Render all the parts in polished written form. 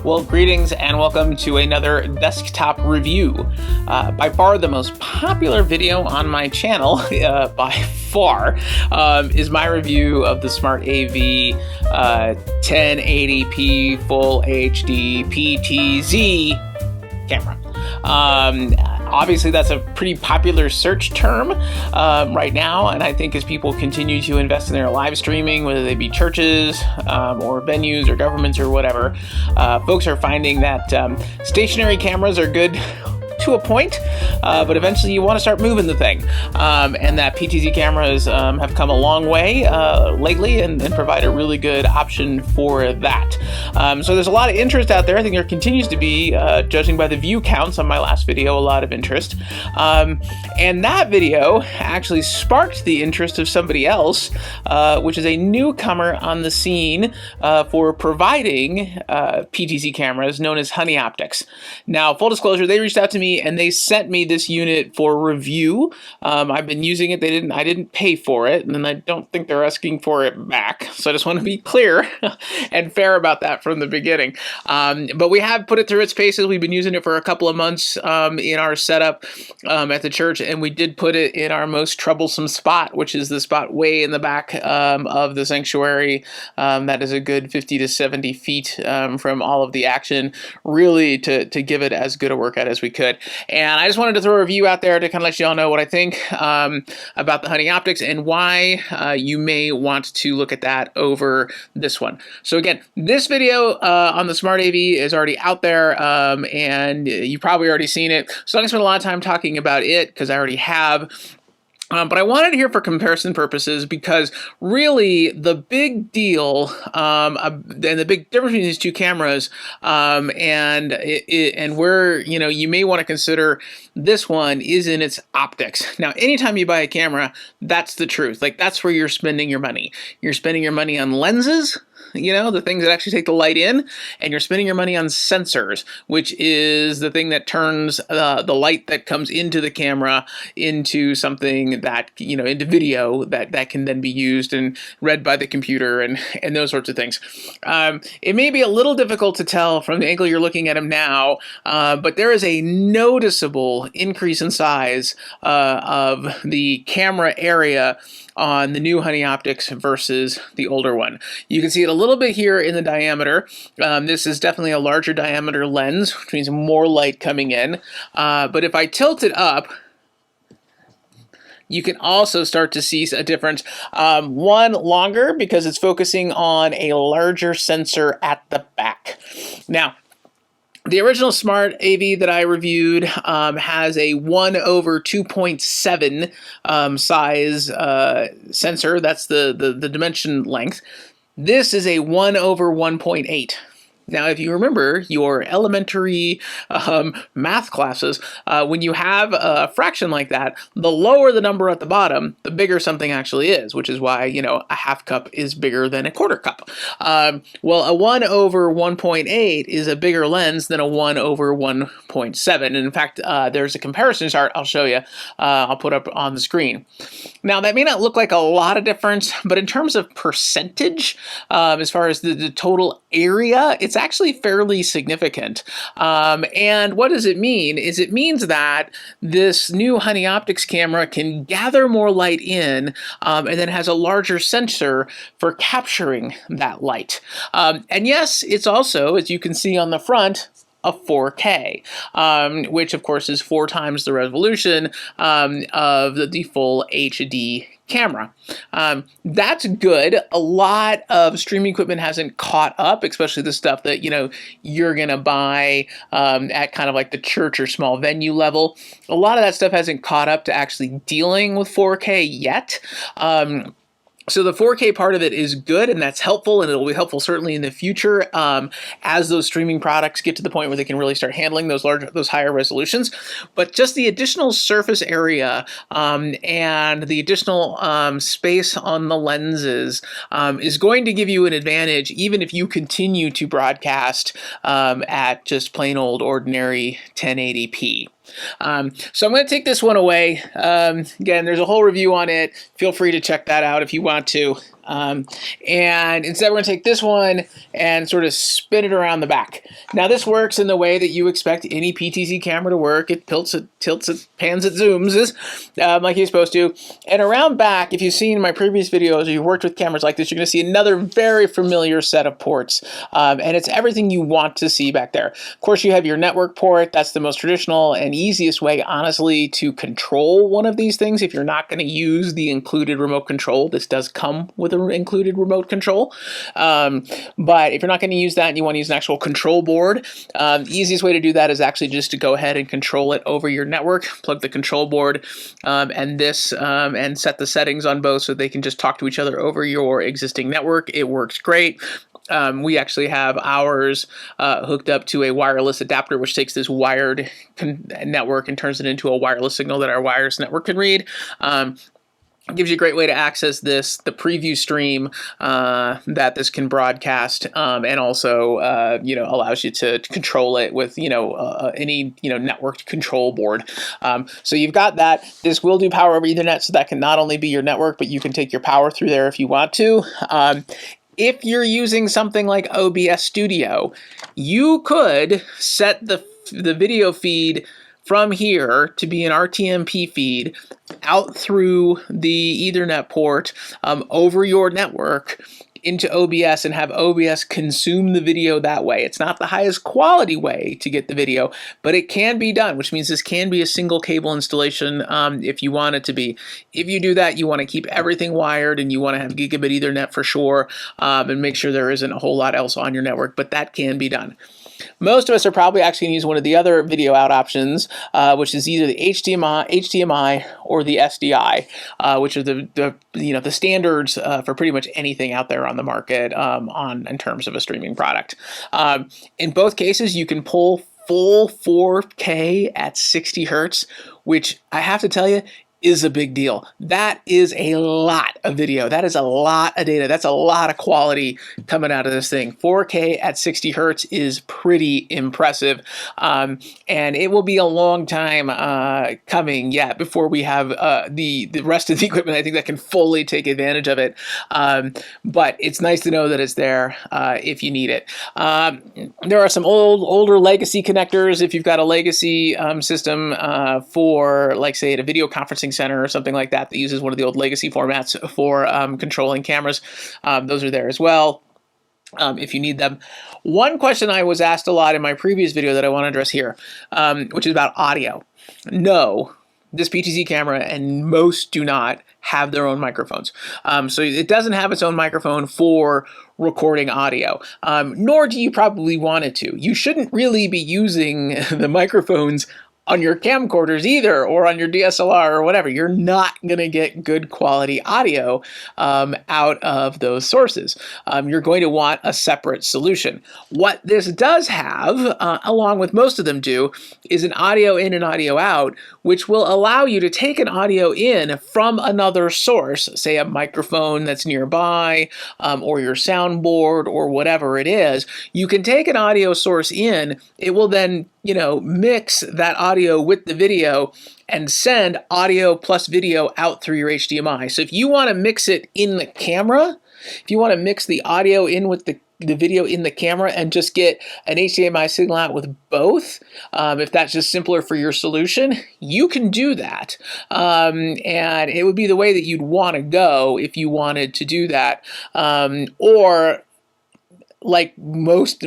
Well, greetings and welcome to another desktop review. By far the most popular video on my channel, by far, is my review of the Smart AV 1080p Full HD PTZ camera. Obviously, that's a pretty popular search term right now, and I think as people continue to invest in their live streaming, whether they be churches or venues or governments or whatever, folks are finding that stationary cameras are good to a point, but eventually you want to start moving the thing, and that PTZ cameras have come a long way lately and provide a really good option for that. So there's a lot of interest out there. I think there continues to be, judging by the view counts on my last video, a lot of interest, and that video actually sparked the interest of somebody else, which is a newcomer on the scene for providing PTZ cameras known as Honey Optics. Now, full disclosure, they reached out to me and they sent me this unit for review. I've been using it. I didn't pay for it, and I don't think they're asking for it back. So I just want to be clear and fair about that from the beginning. But we have put it through its paces. We've been using it for a couple of months in our setup at the church, and we did put it in our most troublesome spot, which is the spot way in the back of the sanctuary. That is a good 50 to 70 feet from all of the action, really to give it as good a workout as we could. And I just wanted to throw a review out there to kind of let you all know what I think about the Honey Optics and why you may want to look at that over this one. So again, this video on the Smart AV is already out there, and you've probably already seen it. So I'm going to spend a lot of time talking about it because I already have. But I wanted to hear for comparison purposes, because really the big deal and the big difference between these two cameras and where you may want to consider this one is in its optics. Now, anytime you buy a camera, that's the truth. Like, that's where you're spending your money. You're spending your money on lenses, the things that actually take the light in, and you're spending your money on sensors, which is the thing that turns the light that comes into the camera into something that, into video that can then be used and read by the computer and those sorts of things. It may be a little difficult to tell from the angle you're looking at them now, but there is a noticeable increase in size of the camera area on the new Honey Optics versus the older one. You can see it a little bit here in the diameter. This is definitely a larger diameter lens, which means more light coming in. But if I tilt it up, you can also start to see a difference. One longer because it's focusing on a larger sensor at the back. Now, the original Smart AV that I reviewed has a 1/2.7 size sensor. That's the dimension length. This is a 1/1.8. Now, if you remember your elementary math classes, when you have a fraction like that, the lower the number at the bottom, the bigger something actually is, which is why, a half cup is bigger than a quarter cup. Well, a 1/1.8 is a bigger lens than a 1/1.7. And in fact, there's a comparison chart I'll show you. I'll put up on the screen. Now, that may not look like a lot of difference, but in terms of percentage, as far as the total area, it's actually fairly significant. And what does it mean? It means that this new Honey Optics camera can gather more light in and then has a larger sensor for capturing that light. And yes, it's also, as you can see on the front, a 4K, which of course is 4 times the resolution of the full HD camera. That's good. A lot of streaming equipment hasn't caught up, especially the stuff that you're gonna buy at kind of like the church or small venue level. A lot of that stuff hasn't caught up to actually dealing with 4K yet. So the 4K part of it is good, and that's helpful, and it'll be helpful certainly in the future as those streaming products get to the point where they can really start handling those higher resolutions. But just the additional surface area and the additional space on the lenses is going to give you an advantage, even if you continue to broadcast at just plain old ordinary 1080p. So I'm going to take this one away. Again, there's a whole review on it. Feel free to check that out if you want to. And instead, we're going to take this one and sort of spin it around the back. Now, this works in the way that you expect any PTZ camera to work. It tilts, it pans, it zooms, like you're supposed to. And around back, if you've seen my previous videos or you've worked with cameras like this, you're going to see another very familiar set of ports. And it's everything you want to see back there. Of course, you have your network port. That's the most traditional and easiest way, honestly, to control one of these things. If you're not going to use the included remote control, this does come with an included remote control. But if you're not going to use that and you want to use an actual control board, the easiest way to do that is actually just to go ahead and control it over your network. Plug the control board and set the settings on both so they can just talk to each other over your existing network. It works great. We actually have ours hooked up to a wireless adapter, which takes this wired network and turns it into a wireless signal that our wireless network can read. It gives you a great way to access the preview stream that this can broadcast, and also allows you to control it with any networked control board. So you've got that. This will do power over Ethernet, so that can not only be your network, but you can take your power through there if you want to. If you're using something like OBS Studio, you could set the video feed from here to be an RTMP feed out through the Ethernet port over your network into OBS and have OBS consume the video that way. It's not the highest quality way to get the video, but it can be done, which means this can be a single cable installation if you want it to be. If you do that, you want to keep everything wired and you want to have gigabit Ethernet for sure, and make sure there isn't a whole lot else on your network, but that can be done. Most of us are probably actually going to use one of the other video out options, which is either the HDMI or the SDI, which are the standards for pretty much anything out there on the market in terms of a streaming product. In both cases, you can pull full 4K at 60 hertz, which I have to tell you is a big deal. That is a lot of video. That is a lot of data. That's a lot of quality coming out of this thing. 4K at 60 hertz is pretty impressive. And it will be a long time coming yet before we have the rest of the equipment, I think, that can fully take advantage of it. But it's nice to know that it's there if you need it. There are some older legacy connectors. If you've got a legacy system for, like, say, at a video conferencing center or something like that uses one of the old legacy formats for controlling cameras, those are there as well if you need them. One question I was asked a lot in my previous video that I want to address here, which is about audio. No, this PTZ camera, and most do not, have their own microphones. So it doesn't have its own microphone for recording audio, nor do you probably want it to. You shouldn't really be using the microphones on your camcorders either, or on your DSLR or whatever. You're not going to get good quality audio out of those sources. You're going to want a separate solution. What this does have, along with most of them do, is an audio in and audio out, which will allow you to take an audio in from another source, say a microphone that's nearby, or your soundboard, or whatever it is. You can take an audio source in. It will then mix that audio with the video and send audio plus video out through your HDMI. So if you want to mix it in the camera, if you want to mix the audio in with the video in the camera and just get an HDMI signal out with both, if that's just simpler for your solution, you can do that. And it would be the way that you'd want to go if you wanted to do that. Or like most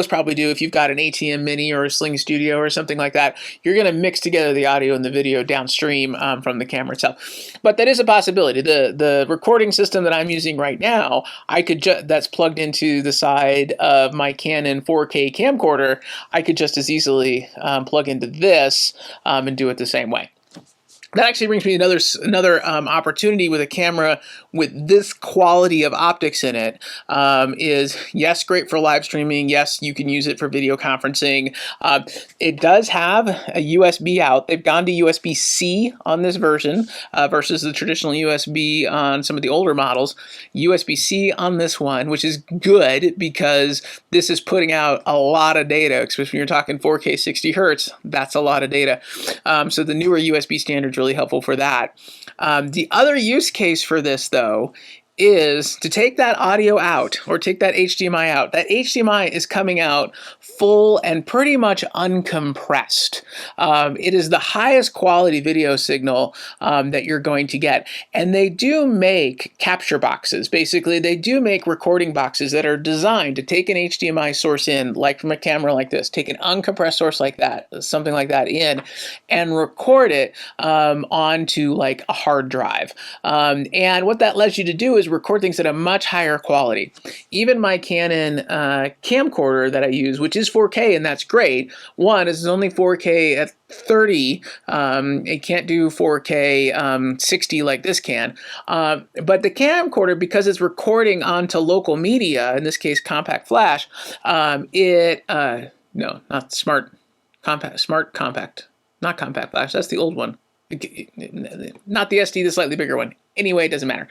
probably do, if you've got an ATM Mini or a Sling Studio or something like that, you're going to mix together the audio and the video downstream from the camera itself. But that is a possibility. The recording system that I'm using right now, that's plugged into the side of my Canon 4K camcorder, I could just as easily plug into this and do it the same way. That actually brings me another opportunity with a camera with this quality of optics in it. Is, yes, great for live streaming. Yes, you can use it for video conferencing. It does have a USB out. They've gone to USB-C on this version versus the traditional USB on some of the older models. USB-C on this one, which is good because this is putting out a lot of data, especially when you're talking 4K 60 hertz. That's a lot of data. So the newer USB standards really helpful for that. The other use case for this, though, is to take that audio out or take that HDMI out. That HDMI is coming out full and pretty much uncompressed. It is the highest quality video signal that you're going to get. And they do make capture boxes. Basically, they do make recording boxes that are designed to take an HDMI source in, like from a camera like this, take an uncompressed source like that, something like that in, and record it onto like a hard drive. And what that lets you to do is record things at a much higher quality. Even my Canon camcorder that I use, which is 4K, and that's great. One is only 4K at 30. It can't do 4K 60 like this can. But the camcorder, because it's recording onto local media, in this case compact flash, no, not smart compact, not compact flash. That's the old one. Not the SD, the slightly bigger one. Anyway, it doesn't matter.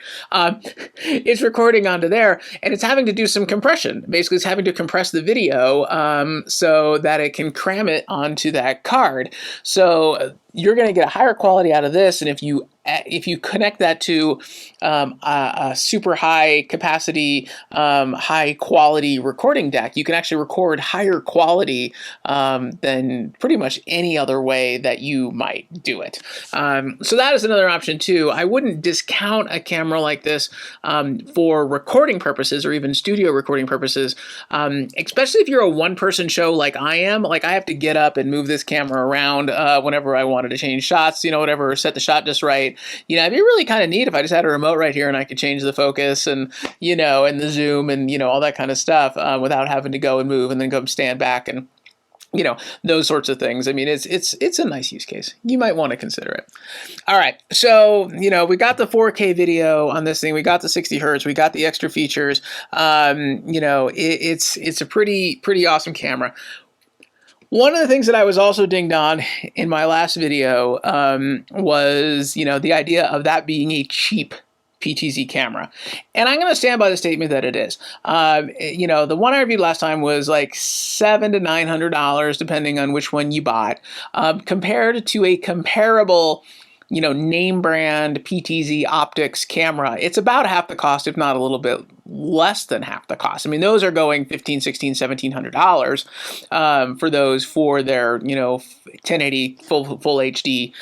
It's recording onto there, and it's having to do some compression. Basically, it's having to compress the video so that it can cram it onto that card. So you're going to get a higher quality out of this, and if you connect that to a super high capacity, high quality recording deck, you can actually record higher quality than pretty much any other way that you might do it. So that is another option too. I wouldn't discount a camera like this for recording purposes or even studio recording purposes, especially if you're a one-person show like I am. Like, I have to get up and move this camera around whenever I wanted to change shots, whatever, or set the shot just right. It'd be really kind of neat if I just had a remote right here and I could change the focus and, and the zoom and, all that kind of stuff without having to go and move and then go stand back and, those sorts of things. I mean, it's a nice use case. You might want to consider it. All right. So, we got the 4K video on this thing. We got the 60 Hertz. We got the extra features. It's a pretty awesome camera. One of the things that I was also dinged on in my last video was, the idea of that being a cheap PTZ camera. And I'm going to stand by the statement that it is. The one I reviewed last time was like $700 to $900, depending on which one you bought, compared to a comparable name brand PTZ optics camera. It's about half the cost, if not a little bit less than half the cost. I mean, those are going $1,500, $1,600, $1,700 for those for their 1080 full HD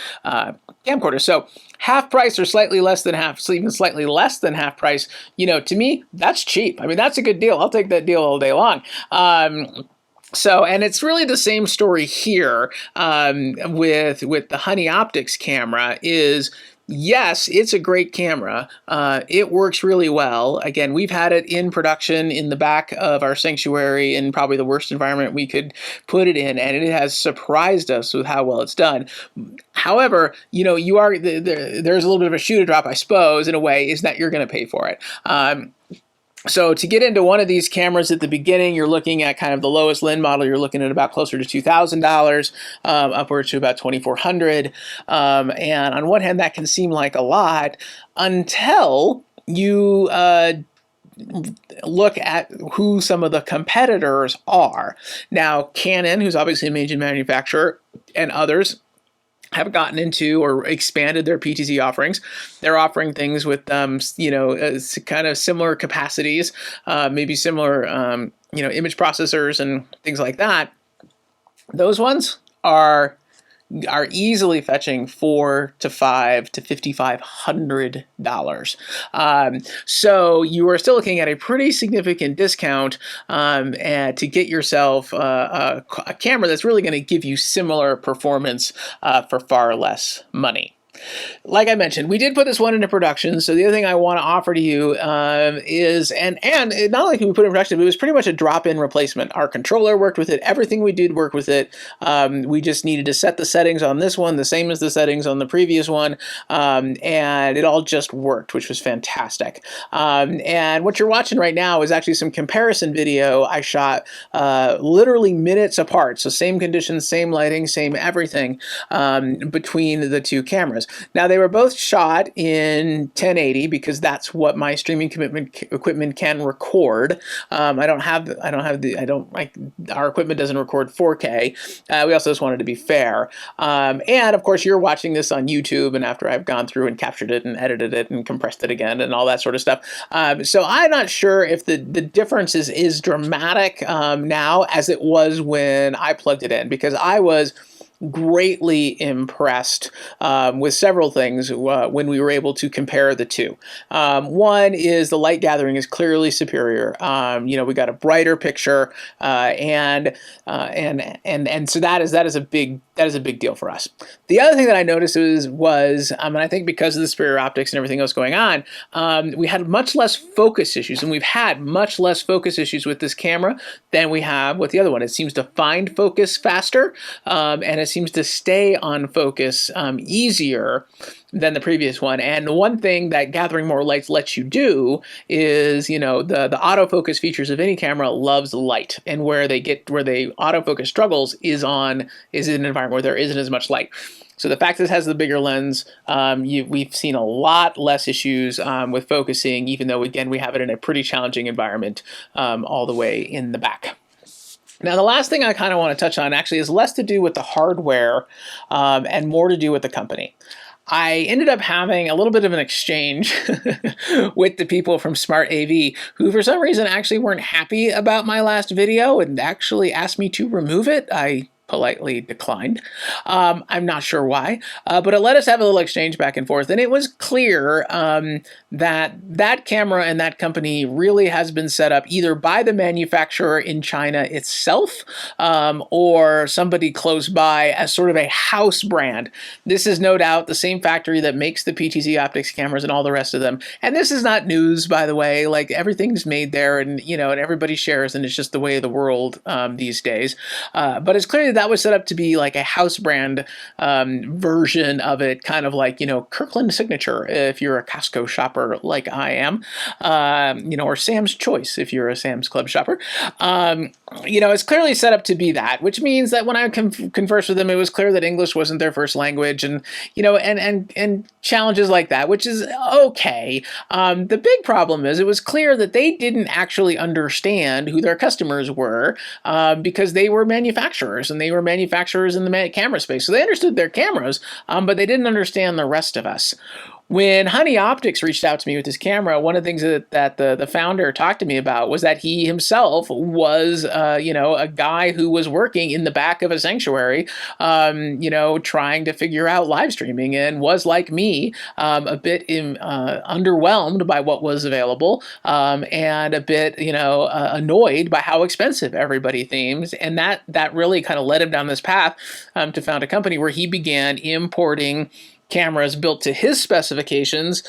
camcorder. So half price or slightly less than half, so even slightly less than half price. To me, that's cheap. I mean, that's a good deal. I'll take that deal all day long. So, and it's really the same story here with the Honey Optics camera is, yes, it's a great camera. It works really well. Again, we've had it in production in the back of our sanctuary in probably the worst environment we could put it in, and it has surprised us with how well it's done. However, there's a little bit of a shoe to drop, I suppose, in a way, is that you're going to pay for it. So to get into one of these cameras at the beginning, you're looking at kind of the lowest Lin model. You're looking at about closer to $2,000, upwards to about $2,400. And on one hand, that can seem like a lot until you look at who some of the competitors are. Now, Canon, who's obviously a major manufacturer, and others have gotten into or expanded their PTZ offerings. They're offering things with, kind of similar capacities, maybe similar, image processors and things like that. Those ones are easily fetching $4,000 to $5,000 to $5,500. So you are still looking at a pretty significant discount and to get yourself a camera that's really going to give you similar performance for far less money. Like I mentioned, we did put this one into production. So the other thing I want to offer to you is, and not only can we put it in production, but it was pretty much a drop-in replacement. Our controller worked with it. Everything we did worked with it. We just needed to set the settings on this one the same as the settings on the previous one, and it all just worked, which was fantastic. And what you're watching right now is actually some comparison video I shot literally minutes apart. So same conditions, same lighting, same everything between the two cameras. Now they were both shot in 1080 because that's what my streaming equipment can record. I don't have our equipment doesn't record 4K. We also just wanted to be fair. And of course, you're watching this on YouTube, and after I've gone through and captured it and edited it and compressed it again and all that sort of stuff. So I'm not sure if the difference is dramatic now as it was when I plugged it in, because I was greatly impressed with several things when we were able to compare the two. One is the light gathering is clearly superior. We got a brighter picture, and so that is a big deal for us. The other thing that I noticed was and I think because of the superior optics and everything else going on, we had much less focus issues, and we've had much less focus issues with this camera than we have with the other one. It seems to find focus faster, and it seems to stay on focus easier than the previous one. And one thing that gathering more lights lets you do is, the autofocus features of any camera loves light, and where the autofocus struggles is in an environment where there isn't as much light. So the fact that it has the bigger lens, we've seen a lot less issues with focusing, even though, again, we have it in a pretty challenging environment all the way in the back. Now, the last thing I kind of want to touch on actually is less to do with the hardware and more to do with the company. I ended up having a little bit of an exchange with the people from Smart AV, who for some reason actually weren't happy about my last video and actually asked me to remove it. I politely declined. I'm not sure why, but it let us have a little exchange back and forth. And it was clear that camera and that company really has been set up either by the manufacturer in China itself or somebody close by as sort of a house brand. This is no doubt the same factory that makes the PTZ optics cameras and all the rest of them. And this is not news, by the way. Like, everything's made there, and and everybody shares, and it's just the way of the world these days. But it's clear that was set up to be like a house brand version of it, kind of like, Kirkland Signature if you're a Costco shopper like I am, or Sam's Choice if you're a Sam's Club shopper. It's clearly set up to be that, which means that when I conversed with them, it was clear that English wasn't their first language, and and challenges like that, which is okay. The big problem is it was clear that they didn't actually understand who their customers were because they were manufacturers, and they were manufacturers in the camera space. So they understood their cameras, but they didn't understand the rest of us. When Honey Optics reached out to me with this camera, one of the things that the founder talked to me about was that he himself was, a guy who was working in the back of a sanctuary, trying to figure out live streaming, and was, like me, a bit underwhelmed by what was available, and a bit, annoyed by how expensive everybody seems. And that really kind of led him down this path to found a company where he began importing cameras built to his specifications,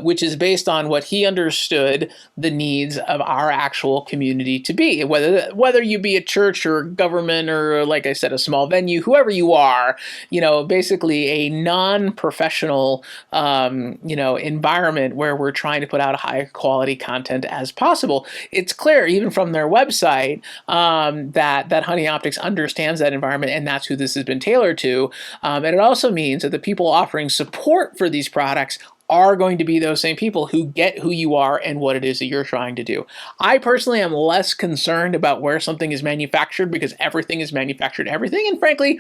which is based on what he understood the needs of our actual community to be. Whether you be a church or government or, like I said, a small venue, whoever you are, basically a non-professional, environment where we're trying to put out high quality content as possible. It's clear even from their website that Honey Optics understands that environment, and that's who this has been tailored to. And it also means that the people offering support for these products are going to be those same people who get who you are and what it is that you're trying to do. I personally am less concerned about where something is manufactured, because everything is manufactured everything, and frankly,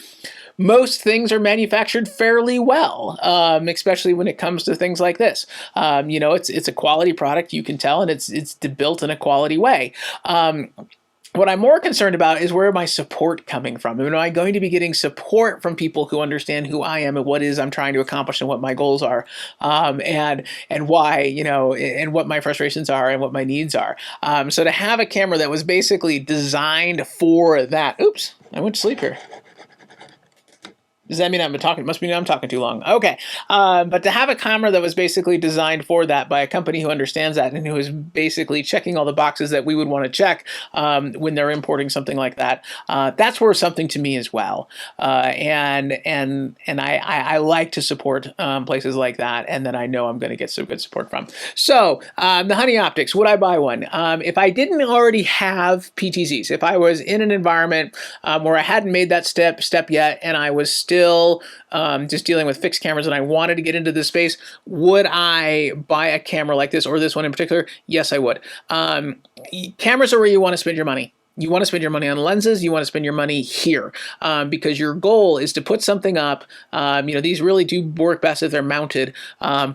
most things are manufactured fairly well, especially when it comes to things like this. It's a quality product, you can tell, and it's built in a quality way. What I'm more concerned about is where my support coming from. Am I going to be getting support from people who understand who I am and what it is I'm trying to accomplish and what my goals are, and why, and what my frustrations are and what my needs are. So to have a camera that was basically designed for that. Oops, I went to sleep here. Does that mean I'm talking? It must mean I'm talking too long. Okay. But to have a camera that was basically designed for that by a company who understands that and who is basically checking all the boxes that we would want to check when they're importing something like that, that's worth something to me as well. And I like to support places like that, and then I know I'm going to get some good support from. So the Honey Optics, would I buy one? If I didn't already have PTZs, if I was in an environment where I hadn't made that step yet, and I was still still just dealing with fixed cameras and I wanted to get into this space, would I buy a camera like this or this one in particular? Yes, I would. Cameras are where you want to spend your money. You want to spend your money on lenses. You want to spend your money here because your goal is to put something up. These really do work best if they're mounted.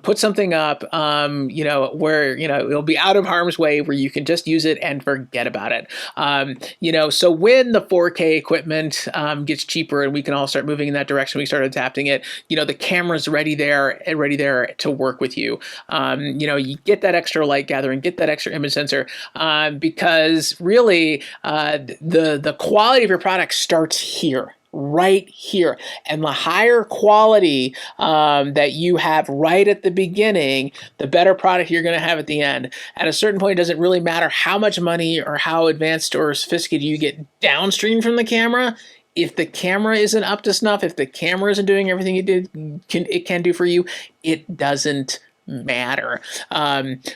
Put something up, where, it'll be out of harm's way where you can just use it and forget about it. So when the 4K equipment gets cheaper and we can all start moving in that direction, we start adapting it, the camera's ready there to work with you. You get that extra light gathering, get that extra image sensor because really, the quality of your product starts here, right here. And the higher quality that you have right at the beginning, the better product you're going to have at the end. At a certain point, it doesn't really matter how much money or how advanced or sophisticated you get downstream from the camera. If the camera isn't up to snuff, if the camera isn't doing everything it can do for you, it doesn't matter.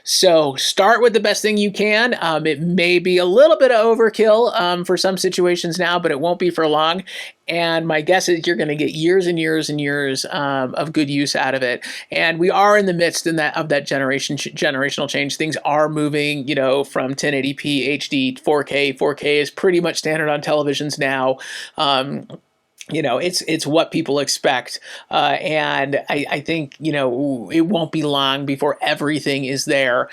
So start with the best thing you can. It may be a little bit of overkill for some situations now, but it won't be for long. And my guess is you're going to get years and years and years of good use out of it. And we are in the midst of that generational change. Things are moving, from 1080p, HD, 4K. 4K is pretty much standard on televisions now. It's what people expect. And I think, it won't be long before everything is there.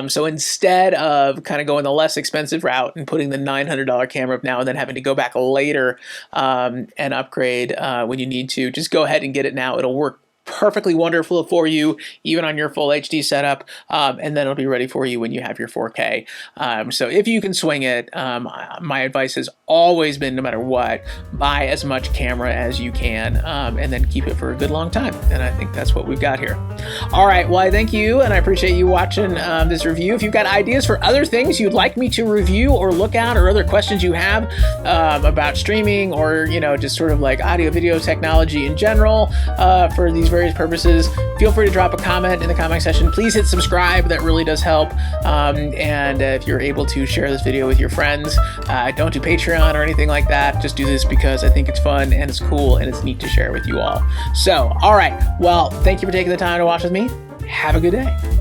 So instead of kind of going the less expensive route and putting the $900 camera up now and then having to go back later and upgrade when you need to, just go ahead and get it now. It'll work perfectly wonderful for you, even on your full HD setup, and then it'll be ready for you when you have your 4K. So if you can swing it, my advice has always been, no matter what, buy as much camera as you can, and then keep it for a good long time. And I think that's what we've got here. All right, well, I thank you, and I appreciate you watching this review. If you've got ideas for other things you'd like me to review or look at, or other questions you have about streaming, or just sort of like audio video technology in general for these various purposes, feel free to drop a comment in the comment section. Please hit subscribe. That really does help. And if you're able to share this video with your friends, don't do Patreon or anything like that. Just do this because I think it's fun and it's cool and it's neat to share with you all. So, all right. Well, thank you for taking the time to watch with me. Have a good day.